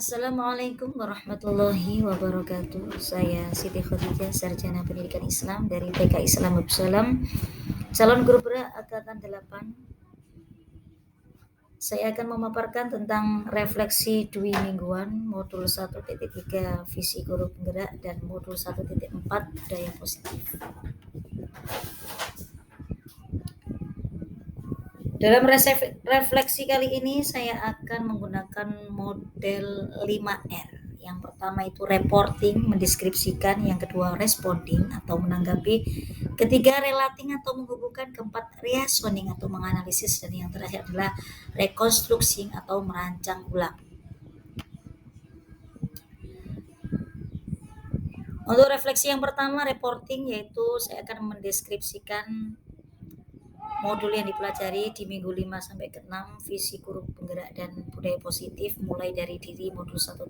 Assalamualaikum warahmatullahi wabarakatuh. Saya Siti Khadijah, Sarjana Pendidikan Islam dari TK Islam Absalam, calon guru berat angkatan 8. Saya akan memaparkan tentang refleksi dwi mingguan modul 1.3 visi guru penggerak dan modul 1.4 budaya positif. Dalam refleksi kali ini saya akan menggunakan model 5R. Yang pertama itu reporting, mendeskripsikan. Yang kedua responding atau menanggapi. Ketiga relating atau menghubungkan. Keempat reasoning atau menganalisis. Dan yang terakhir adalah reconstructing atau merancang ulang. Untuk refleksi yang pertama reporting, yaitu saya akan mendeskripsikan modul yang dipelajari di minggu 5 sampai ke 6 visi guru penggerak dan budaya positif, mulai dari diri modul 1.3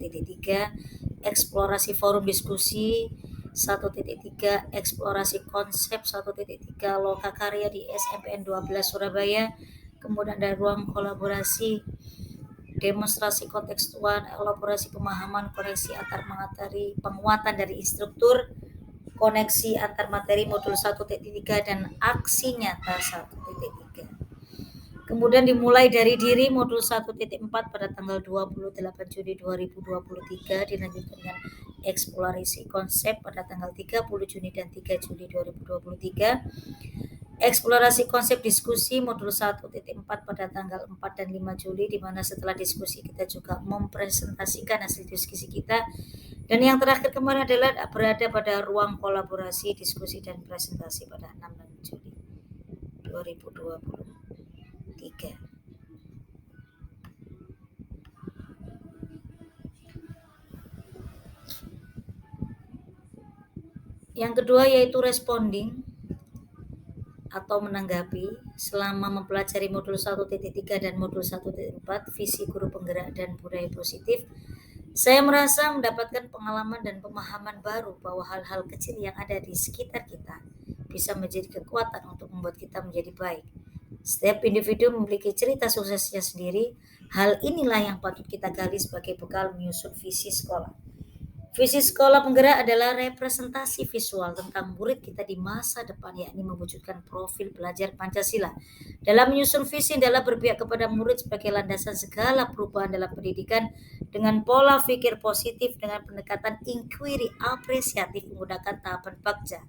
eksplorasi forum diskusi, 1.3 eksplorasi konsep, 1.3 loka karya di SMPN 12 Surabaya, kemudian ada ruang kolaborasi, demonstrasi kontekstual, elaborasi pemahaman, koneksi antar materi, penguatan dari instruktur, koneksi antar materi modul 1.3 dan aksi nyata 1.3. Kemudian dimulai dari diri modul 1.4 pada tanggal 28 Juni 2023, dilanjutkan dengan eksplorasi konsep pada tanggal 30 Juni dan 3 Juli 2023. Eksplorasi konsep diskusi modul 1.4 pada tanggal 4 dan 5 Juli, di mana setelah diskusi kita juga mempresentasikan hasil diskusi kita. Dan yang terakhir kemarin adalah berada pada ruang kolaborasi, diskusi, dan presentasi pada 6 Juli 2023. Yang kedua yaitu responding atau menanggapi. Selama mempelajari modul 1.3 dan modul 1.4 visi guru penggerak dan budaya positif, saya merasa mendapatkan pengalaman dan pemahaman baru bahwa hal-hal kecil yang ada di sekitar kita bisa menjadi kekuatan untuk membuat kita menjadi baik. Setiap individu memiliki cerita suksesnya sendiri. Hal inilah yang patut kita gali sebagai bekal menyusun visi sekolah. Visi sekolah penggerak adalah representasi visual tentang murid kita di masa depan, yakni mewujudkan profil pelajar Pancasila. Dalam menyusun visi adalah berpihak kepada murid sebagai landasan segala perubahan dalam pendidikan dengan pola pikir positif, dengan pendekatan inquiry apresiatif menggunakan tahapan bagja.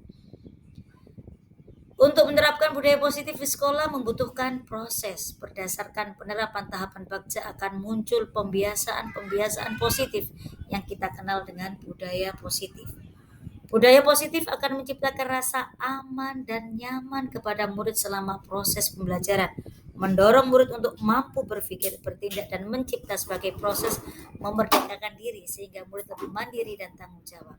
Untuk menerapkan budaya positif di sekolah membutuhkan proses. Berdasarkan penerapan tahapan bagja akan muncul pembiasaan positif yang kita kenal dengan budaya positif. Budaya positif akan menciptakan rasa aman dan nyaman kepada murid selama proses pembelajaran, mendorong murid untuk mampu berpikir, bertindak, dan mencipta sebagai proses memerdekakan diri sehingga murid lebih mandiri dan tanggung jawab.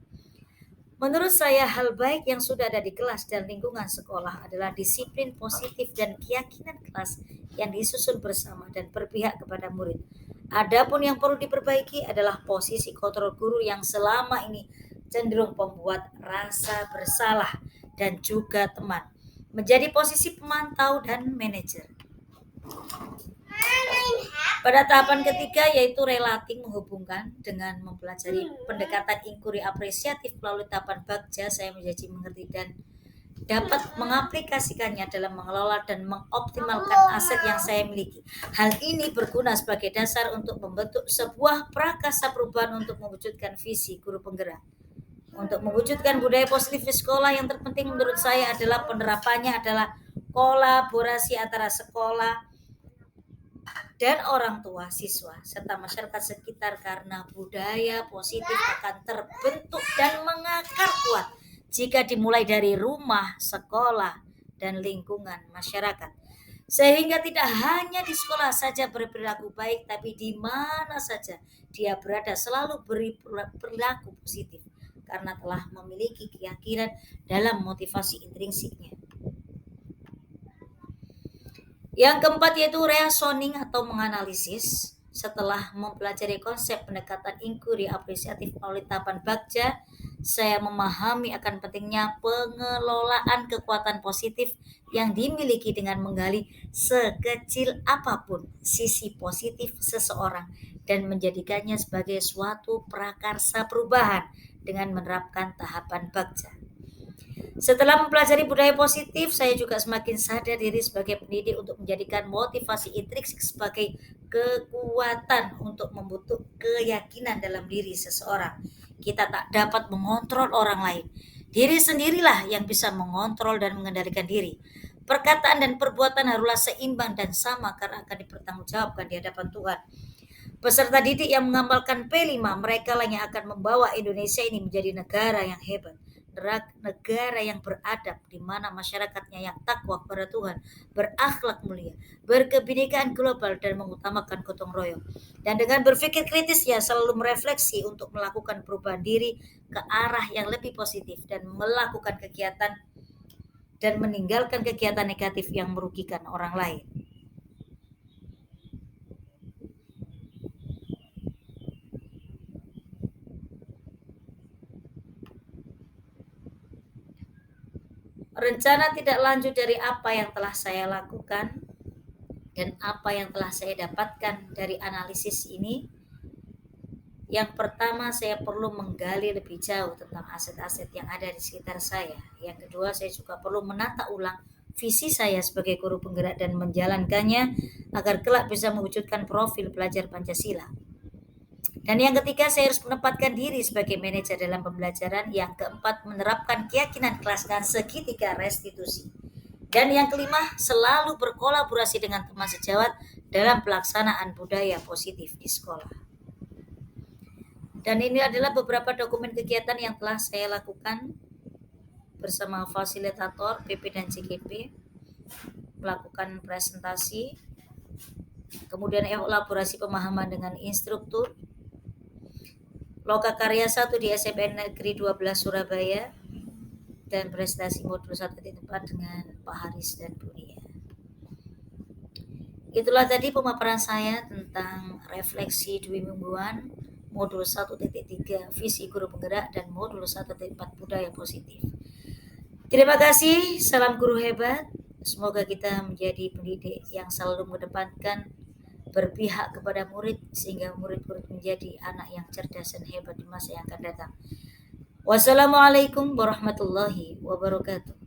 Menurut saya, hal baik yang sudah ada di kelas dan lingkungan sekolah adalah disiplin positif dan keyakinan kelas yang disusun bersama dan berpihak kepada murid. Adapun yang perlu diperbaiki adalah posisi kontrol guru yang selama ini cenderung membuat rasa bersalah dan juga teman, menjadi posisi pemantau dan manajer. Pada tahapan ketiga yaitu relating, menghubungkan dengan mempelajari pendekatan inquiry apresiatif melalui tahapan bagja, saya menjadi mengerti dan dapat mengaplikasikannya dalam mengelola dan mengoptimalkan aset yang saya miliki. Hal ini berguna sebagai dasar untuk membentuk sebuah prakarsa perubahan untuk mewujudkan visi guru penggerak. Untuk mewujudkan budaya positif di sekolah, yang terpenting menurut saya adalah penerapannya adalah kolaborasi antara sekolah dan orang tua siswa serta masyarakat sekitar, karena budaya positif akan terbentuk dan mengakar kuat jika dimulai dari rumah, sekolah, dan lingkungan masyarakat. Sehingga tidak hanya di sekolah saja berperilaku baik, tapi di mana saja dia berada selalu berperilaku positif karena telah memiliki keyakinan dalam motivasi intrinsiknya. Yang keempat yaitu reasoning atau menganalisis. Setelah mempelajari konsep pendekatan inquiry apresiatif melalui tahapan Bagja, saya memahami akan pentingnya pengelolaan kekuatan positif yang dimiliki dengan menggali sekecil apapun sisi positif seseorang dan menjadikannya sebagai suatu prakarsa perubahan dengan menerapkan tahapan Bagja. Setelah mempelajari budaya positif, saya juga semakin sadar diri sebagai pendidik untuk menjadikan motivasi intrinsik sebagai kekuatan untuk membentuk keyakinan dalam diri seseorang. Kita tak dapat mengontrol orang lain. Diri sendirilah yang bisa mengontrol dan mengendalikan diri. Perkataan dan perbuatan haruslah seimbang dan sama karena akan dipertanggungjawabkan di hadapan Tuhan. Peserta didik yang mengamalkan P5, mereka lah yang akan membawa Indonesia ini menjadi negara yang hebat, negara yang beradab, di mana masyarakatnya yang takwa kepada Tuhan, berakhlak mulia, berkebinekaan global dan mengutamakan gotong royong. Dan dengan berpikir kritis ya selalu merefleksi untuk melakukan perubahan diri ke arah yang lebih positif dan melakukan kegiatan dan meninggalkan kegiatan negatif yang merugikan orang lain. Rencana tidak lanjut dari apa yang telah saya lakukan dan apa yang telah saya dapatkan dari analisis ini. Yang pertama, saya perlu menggali lebih jauh tentang aset-aset yang ada di sekitar saya. Yang kedua, saya juga perlu menata ulang visi saya sebagai guru penggerak dan menjalankannya agar kelak bisa mewujudkan profil pelajar Pancasila. Dan yang ketiga, saya harus menempatkan diri sebagai manajer dalam pembelajaran. Yang keempat, menerapkan keyakinan kelas dan segitiga restitusi. Dan yang kelima, selalu berkolaborasi dengan teman sejawat dalam pelaksanaan budaya positif di sekolah. Dan ini adalah beberapa dokumen kegiatan yang telah saya lakukan bersama fasilitator PP dan CGP, melakukan presentasi, kemudian elaborasi pemahaman dengan instruktur, Loka Karya 1 di SMN Negeri 12 Surabaya, dan prestasi modul 1.4 dengan Pak Haris dan Bu Nia. Itulah tadi pemaparan saya tentang refleksi dwi mingguan modul 1.3 visi guru penggerak dan modul 1.4 budaya positif. Terima kasih, salam guru hebat. Semoga kita menjadi pendidik yang selalu mengedepankan berpihak kepada murid sehingga murid-murid menjadi anak yang cerdas dan hebat di masa yang akan datang. Wassalamualaikum warahmatullahi wabarakatuh.